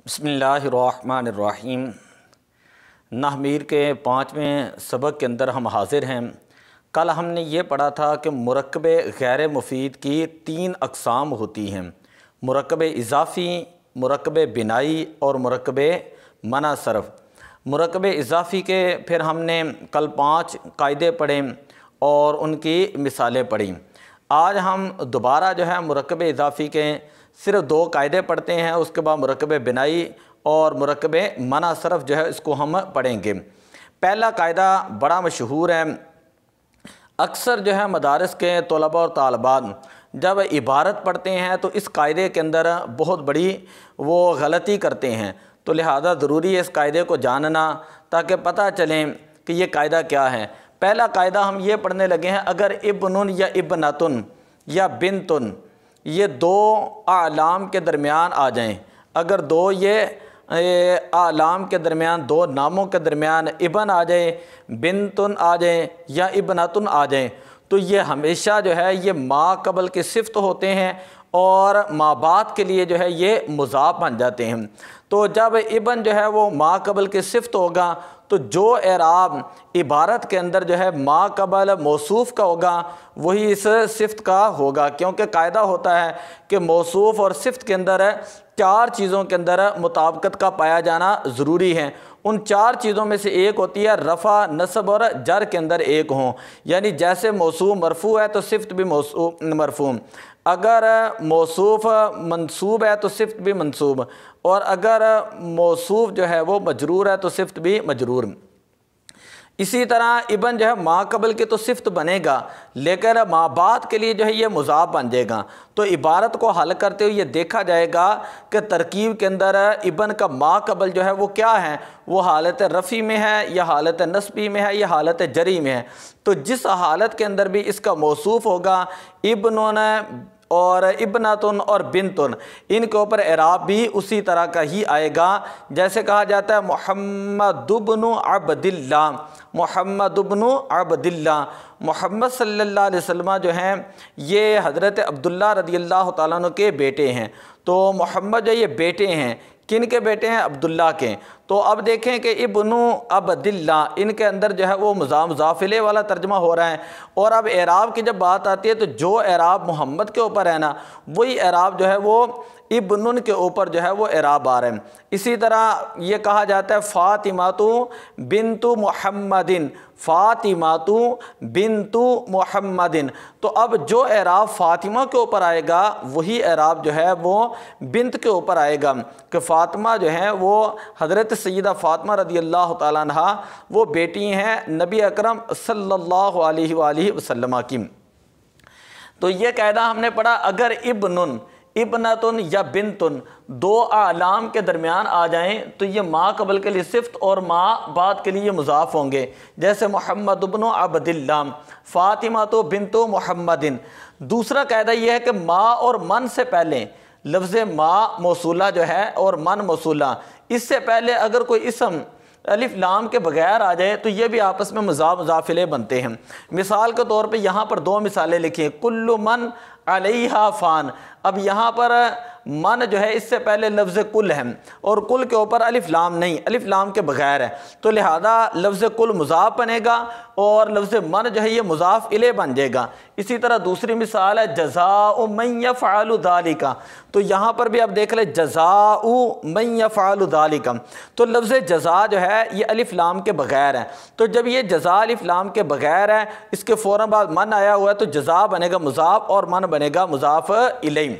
بسم اللہ الرحمن الرحیم۔ نحو میر کے 5ویں سبق کے اندر ہم حاضر ہیں۔ کل ہم نے یہ پڑھا تھا کہ مرکب غیر مفید کی 3 اقسام ہوتی ہیں: مرکب اضافی، مرکب بنائی اور مرکب منع صرف۔ مرکب اضافی کے پھر ہم نے کل 5 قاعدے پڑھے اور ان کی مثالیں پڑھیں۔ آج ہم دوبارہ مرکب اضافی کے صرف 2 قاعدے پڑھتے ہیں، اس کے بعد مرکب بنائی اور مرکب منع صرف اس کو ہم پڑھیں گے۔ پہلا قاعدہ بڑا مشہور ہے، اکثر مدارس کے طلباء اور طالبات جب عبارت پڑھتے ہیں تو اس قاعدے کے اندر بہت بڑی وہ غلطی کرتے ہیں، تو لہذا ضروری ہے اس قاعدے کو جاننا تاکہ پتہ چلیں کہ یہ قاعدہ کیا ہے۔ پہلا قاعدہ ہم یہ پڑھنے لگے ہیں، اگر ابن یا ابنتن یا بنتن یہ 2 اعلام کے درمیان آ جائیں، اگر 2 یہ اعلام کے درمیان 2 ناموں کے درمیان ابن آ جائے، بنتن آ جائیں یا ابنتن آ جائیں، تو یہ ہمیشہ یہ ما قبل کے صفت ہوتے ہیں اور ما بعد کے لیے یہ مضاف بن جاتے ہیں۔ تو جب ابن وہ ما قبل کے صفت ہوگا تو جو اعراب عبارت کے اندر ما قبل موصوف کا ہوگا وہی اس صفت کا ہوگا، کیونکہ قاعدہ ہوتا ہے کہ موصوف اور صفت کے اندر 4 چیزوں کے اندر مطابقت کا پایا جانا ضروری ہے۔ ان 4 چیزوں میں سے ایک ہوتی ہے رفع، نصب اور جر کے اندر ایک ہوں، یعنی جیسے موصوف مرفوع ہے تو صفت بھی مرفوع، اگر موصوف منصوب ہے تو صفت بھی منصوب، اور اگر موصوف وہ مجرور ہے تو صفت بھی مجرور۔ اسی طرح ابن ما قبل کے تو صفت بنے گا لیکن ما بعد کے لیے یہ مضاف بن جائے گا۔ تو عبارت کو حل کرتے ہوئے یہ دیکھا جائے گا کہ ترکیب کے اندر ابن کا ما قبل وہ کیا ہے، وہ حالت رفعی میں ہے یا حالت نصبی میں ہے یا حالت جری میں ہے۔ تو جس حالت کے اندر بھی اس کا موصوف ہوگا ابنون اور ابنتن اور بنتن، ان کے اوپر اعراب بھی اسی طرح کا ہی آئے گا، جیسے کہا جاتا ہے محمد بن عبداللہ، محمد بن عبداللہ، محمد صلی اللہ علیہ وسلم یہ حضرت عبداللہ رضی اللہ تعالیٰ عنہ کے بیٹے ہیں۔ تو محمد یہ بیٹے ہیں، کن کے بیٹے ہیں؟ عبداللہ کے۔ تو اب دیکھیں کہ ابن عبداللہ ان کے اندر وہ مضاف الیہ والا ترجمہ ہو رہا ہے، اور اب اعراب کی جب بات آتی ہے تو جو اعراب محمد کے اوپر ہے نا وہی اعراب وہ ابن کے اوپر وہ اعراب آ رہے ہیں۔ اسی طرح یہ کہا جاتا ہے فاطمہ بنت محمد، فاطمہ بنت محمد، تو اب جو اعراب فاطمہ کے اوپر آئے گا وہی اعراب وہ بنت کے اوپر آئے گا، کہ فاطمہ وہ حضرت سیدہ فاطمہ رضی اللہ تعالیٰ عنہ وہ بیٹی ہیں نبی اکرم صلی اللہ علیہ وآلہ وسلم کی۔ تو یہ قاعدہ ہم نے پڑھا، اگر ابنن، ابنتن یا بنتن 2 اعلام کے درمیان آ جائیں تو یہ ما قبل کے لیے صفت اور ما بعد کے لیے مضاف ہوں گے، جیسے محمد بن عبداللہ، فاطمہ بنت محمد۔ دوسرا قاعدہ یہ ہے کہ ما اور من سے پہلے لفظ ما موصولہ اور من موصولہ، اس سے پہلے اگر کوئی اسم الف لام کے بغیر آ جائے تو یہ بھی آپس میں مضاف الیہ بنتے ہیں۔ مثال کے طور پہ یہاں پر 2 مثالیں لکھی ہیں، کل من علیہا فان۔ اب یہاں پر من اس سے پہلے لفظ کل ہے اور کل کے اوپر الف لام نہیں، الف لام کے بغیر ہے، تو لہذا لفظ کل مضاف بنے گا اور لفظ من یہ مضاف الیہ بن جائے گا۔ اسی طرح دوسری مثال ہے جزاء من یفعل ذالک، تو یہاں پر بھی آپ دیکھ لیں جزاء من یفعل ذالک، تو لفظ جزاء یہ الف لام کے بغیر ہے، تو جب یہ جزاء الف لام کے بغیر ہے اس کے فوراً بعد من آیا ہوا ہے تو جزاء بنے گا مضاف اور من بنے گا مضاف الیہ۔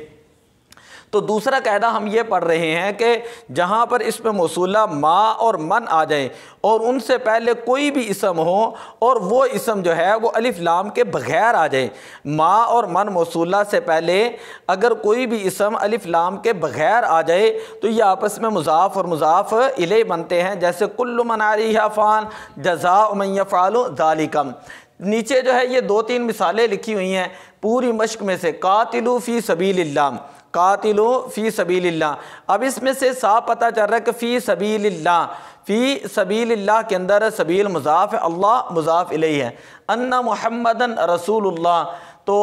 تو دوسرا قاعدہ ہم یہ پڑھ رہے ہیں کہ جہاں پر اس میں موصولہ ما اور من آ جائے اور ان سے پہلے کوئی بھی اسم ہو اور وہ اسم وہ الف لام کے بغیر آ جائے، ما اور من موصولہ سے پہلے اگر کوئی بھی اسم الف لام کے بغیر آ جائے تو یہ آپس میں مضاف اور مضاف الیہ بنتے ہیں، جیسے کل من علیہا فان جزاء من یفعل ذالک۔ نیچے یہ 2-3 مثالیں لکھی ہوئی ہیں پوری مشق میں سے، قاتلوا فی سبیل اللہ، قاتلو فی سبیل اللہ۔ اب اس میں سے صاف پتہ چل رہا ہے کہ فی سبیل اللہ، فی سبیل اللہ کے اندر سبیل مضاف ہے، اللہ مضاف الیہ ہے، ان محمدن رسول اللہ، تو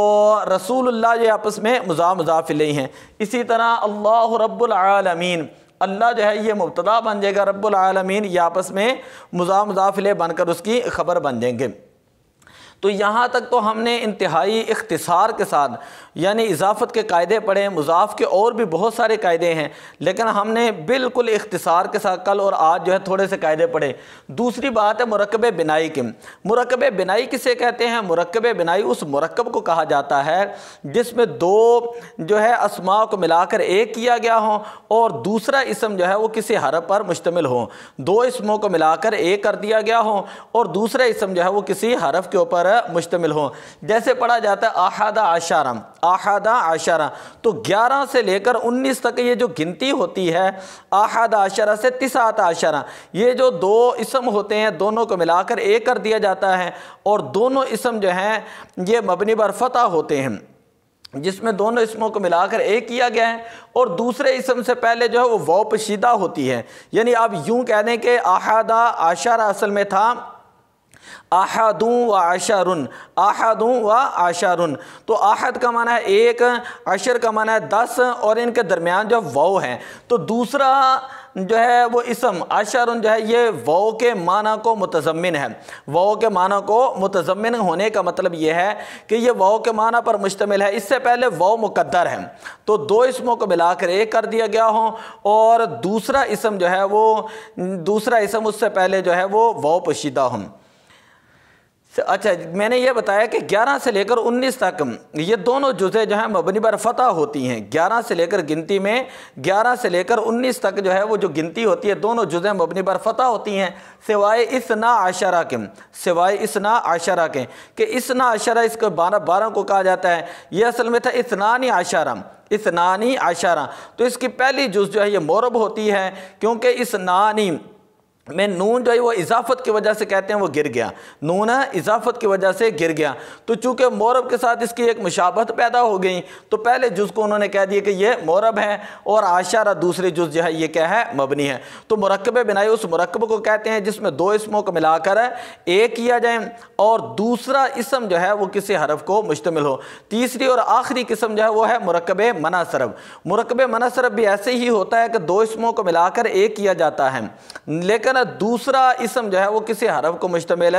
رسول اللہ یہ آپس میں مضاف الیہ ہیں۔ اسی طرح اللہ رب العالمین، اللہ جو ہے یہ مبتدا بن جائے گا، رب العالمین یہ آپس میں مضاف مضاف الیہ بن کر اس کی خبر بن جائیں گے۔ تو یہاں تک تو ہم نے انتہائی اختصار کے ساتھ یعنی اضافت کے قاعدے پڑھے، مضاف کے اور بھی بہت سارے قاعدے ہیں، لیکن ہم نے بالکل اختصار کے ساتھ کل اور آج جو ہے تھوڑے سے قاعدے پڑھے۔ دوسری بات ہے مرکب بنائی کی۔ مرکب بنائی کسے کہتے ہیں؟ مرکب بنائی اس مرکب کو کہا جاتا ہے جس میں دو جو ہے اسماء کو ملا کر ایک کیا گیا ہو اور دوسرا اسم جو ہے وہ کسی حرف پر مشتمل ہو۔ دو اسموں کو ملا کر ایک کر دیا گیا ہو اور دوسرا اسم جو ہے وہ کسی حرف کے اوپر مشتمل ہو۔ جیسے پڑھا جاتا ہے احد عشرہ، احد عشرہ، تو 11 سے لے کر 19 تک یہ جو گنتی ہوتی ہے احد عشرہ سے 19 عشرہ، یہ جو دو اسم ہوتے ہیں دونوں کو ملا کر ایک کر دیا جاتا ہے اور دونوں اسم جو ہیں یہ مبنی بر فتح ہوتے ہیں، جس میں دونوں اسموں کو ملا کر ایک کیا گیا ہے اور دوسرے اسم سے پہلے جو ہے وہ واو پوشیدہ ہوتی ہے۔ یعنی آپ یوں کہہ دیں کہ احد عشرہ اصل میں تھا احد و عشر، احد و عشر، تو احد کا معنی ہے ایک، عشر کا معنی ہے 10 اور ان کے درمیان جو واو ہے، تو دوسرا جو ہے وہ اسم عشر جو ہے یہ واو کے معنی کو متضمن ہے۔ واو کے معنی کو متضمن ہونے کا مطلب یہ ہے کہ یہ واو کے معنی پر مشتمل ہے، اس سے پہلے واو مقدر ہے تو دو اسموں کو ملا کر ایک کر دیا گیا ہو اور دوسرا اسم جو ہے وہ دوسرا اسم اس سے پہلے جو ہے وہ واو پوشیدہ ہوں۔ اچھا میں نے یہ بتایا کہ 11 سے لے کر 19 تک یہ دونوں جزء جو ہیں مبنی بر فتح ہوتی ہیں۔ 11 سے لے کر گنتی میں 11 سے لے کر 19 تک جو ہے وہ جو گنتی ہوتی ہے دونوں جزء مبنی بر فتح ہوتی ہیں سوائے 12 کے، سوائے 12 کے، کہ 12 اس کو 12 کو کہا جاتا ہے، یہ اصل میں تھا 12، تو اس کی پہلی جز جو ہے یہ مورب ہوتی ہے کیونکہ 12 میں نون جو ہے وہ اضافت کی وجہ سے کہتے ہیں وہ گر گیا، نون اضافت کی وجہ سے گر گیا، تو چونکہ مورب کے ساتھ اس کی ایک مشابہت پیدا ہو گئی تو پہلے جز کو انہوں نے کہہ دیا کہ یہ مورب ہے اور عشرہ دوسری جز جو ہے یہ کیا ہے؟ مبنی ہے۔ تو مرکب بنائی اس مرکب کو کہتے ہیں جس میں دو اسموں کو ملا کر ایک کیا جائے اور دوسرا اسم جو ہے وہ کسی حرف کو مشتمل ہو۔ تیسری اور آخری قسم جو ہے وہ ہے مرکب مناصرف۔ مرکب مناصرف بھی ایسے ہی ہوتا ہے کہ دو اسموں کو ملا کر ایک کیا جاتا ہے لیکن دوسرا اسم جو ہے وہ کسی حرف کو مشتمل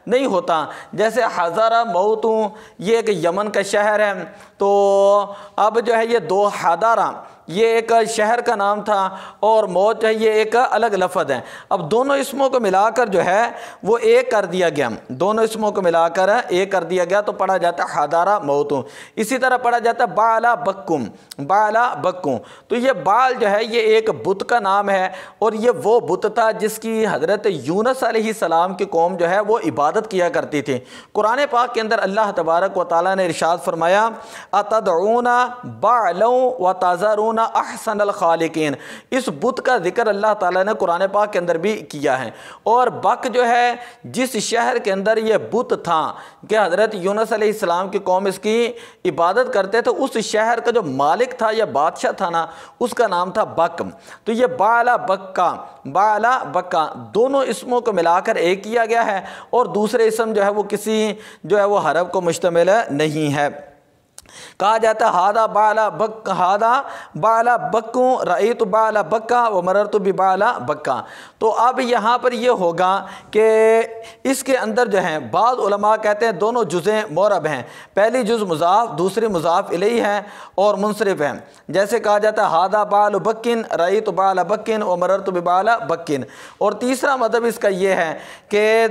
نہیں ہوتا، جیسے حضرہ موتوں، یہ ایک یمن کا شہر ہے، تو اب جو ہے یہ دو حضرہ یہ ایک شہر کا نام تھا اور موت جو ہے یہ ایک الگ لفظ ہے، اب دونوں اسموں کو ملا کر جو ہے وہ ایک کر دیا گیا، دونوں اسموں کو ملا کر ایک کر دیا گیا تو پڑھا جاتا ہے حضرہ موتوں۔ اسی طرح پڑھا جاتا ہے بالا بکم، بالا بکم، تو یہ بال جو ہے یہ ایک بت کا نام ہے اور یہ وہ بت تھا جس کی حضرت یونس علیہ السلام کی قوم جو ہے وہ عبادت کیا کرتی تھی۔ قرآن پاک کے اندر اللہ تبارک و تعالیٰ نے ارشاد فرمایا اتدعون بعلا وتذرون احسن الخالقین، اس بت کا ذکر اللہ تعالیٰ نے قرآن پاک کے اندر بھی کیا ہے، اور بک جو ہے جس شہر کے اندر یہ بت تھا کہ حضرت یونس علیہ السلام کی قوم اس کی عبادت کرتے تھے، اس شہر کا جو مالک تھا یا بادشاہ تھا نا اس کا نام تھا بک، تو یہ بالا بکا، بالا بکا دونوں اسموں کو ملا کر ایک کیا گیا ہے اور دوسرے اسم جو ہے وہ کسی جو ہے وہ حرف کو مشتمل نہیں ہے۔ کہا جاتا ہے ہادا بالا بک، ہادا بالا بکوں رأیت بالا بکا ومررت ببالا بکا، تو اب یہاں پر یہ ہوگا کہ اس کے اندر جو ہیں بعض علماء کہتے ہیں دونوں جزیں مورب ہیں، پہلی جز مضاف دوسری مضاف الیہ ہے اور منصرف ہے، جیسے کہا جاتا ہے ہادا بال بکن رأیت بالا بکن ومررت ببالا بکن، اور تیسرا مطلب اس کا یہ ہے کہ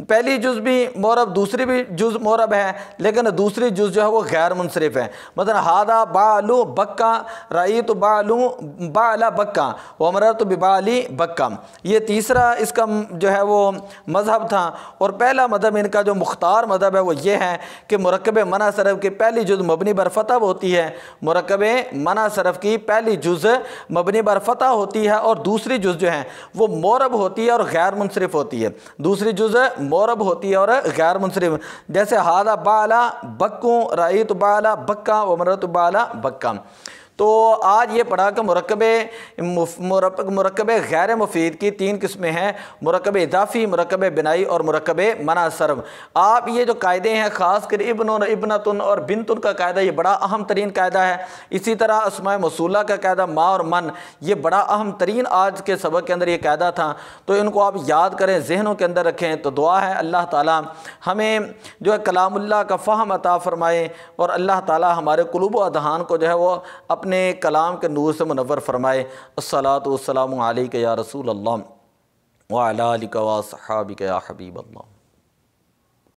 پہلی جز بھی مورب دوسری بھی جز مورب ہے لیکن دوسری جز جو ہے وہ غیر منصرف ہے، مثلا ہادا بالو بکا رأیت بالو بالا بکا ومررت ببالی بکا، یہ تیسرا اس کا جو ہے وہ مذہب تھا، اور پہلا مذہب ان کا جو مختار مذہب ہے وہ یہ ہے کہ مرکب مناصرف کی پہلی جز مبنی بر فتح ہوتی ہے، مرکب مناصرف کی پہلی جز مبنی بر فتح ہوتی ہے اور دوسری جز جو ہے وہ مورب ہوتی ہے اور غیر منصرف ہوتی ہے، دوسری جز مورب ہوتی ہے اور غیر منصرف، جیسے ہادا بالا بکوں رأیت بالا بکا ومررت بالا بکا۔ تو آج یہ پڑھا کہ مرکب غیر مفید کی 3 قسمیں ہیں، مرکب اضافی، مرکب بنائی اور مرکب منع صرف۔ آپ یہ جو قاعدے ہیں، خاص کر ابن اور ابنتن اور بنتن کا قاعدہ، یہ بڑا اہم ترین قاعدہ ہے۔ اسی طرح اسماء موصولہ کا قاعدہ ما اور من، یہ بڑا اہم ترین آج کے سبق کے اندر یہ قاعدہ تھا، تو ان کو آپ یاد کریں، ذہنوں کے اندر رکھیں۔ تو دعا ہے اللہ تعالیٰ ہمیں جو ہے کلام اللہ کا فہم عطا فرمائے، اور اللہ تعالیٰ ہمارے قلوب و اذہان کو جو ہے وہ اپنے کلام کے نور سے منور فرمائے۔ الصلاۃ والسلام علیک یا رسول اللہ وعلی آلک و اصحابک یا حبیب اللہ۔